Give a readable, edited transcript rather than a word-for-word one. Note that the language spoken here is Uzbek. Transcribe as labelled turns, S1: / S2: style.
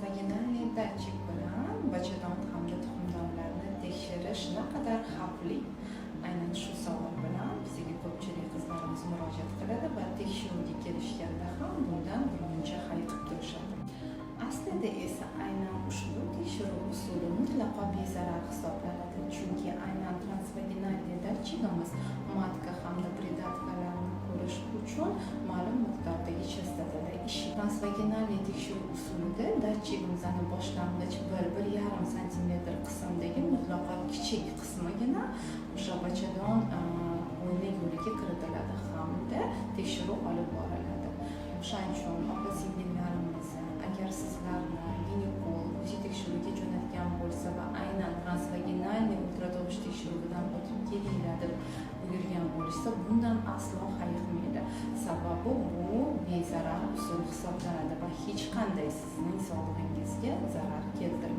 S1: Transvaginal datchik bilan bachadon hamda tuxumdonlarni tekshirish naqadar xavfli? Aynan shu savol bilan bizga ko'pchilik qizlarimiz murojaat qiladi va tekshiruvga kelishganda ham bundan birmuncha hayiqib turishadi. Aslida esa aynan ushbu tekshiruv usuli mutlaqo bezarar hisoblanadi, chunki aynan transvaginal datchigimiz matka hamda predatkalarni ko'rish uchun ma'lum miqdordagi chastotada ishlaydi. Transvaginal tekshiruv usulida datchigimizning boshlang'ich 1-1,5 santimetr qismdagi mutlaqo kichik qismigina o'sha bachadon o'ynak yo'liga kiritiladi hamda tekshiruv olib boriladi. O'shaning uchun opa-singillarimiz agar sizlarni ginekolog o'zi tekshiruvga jo'natgan bo'lsa va aynan transvaginal ultratovush tekshiruvidan o'tib kelinglar deb buyurgan bo'lsa, bundan aslo hayiqmaydi. Sababi bu bezarar usul hisoblanadi va hech qanday sizning sog'lig'ingizga zarar keltirmaydi.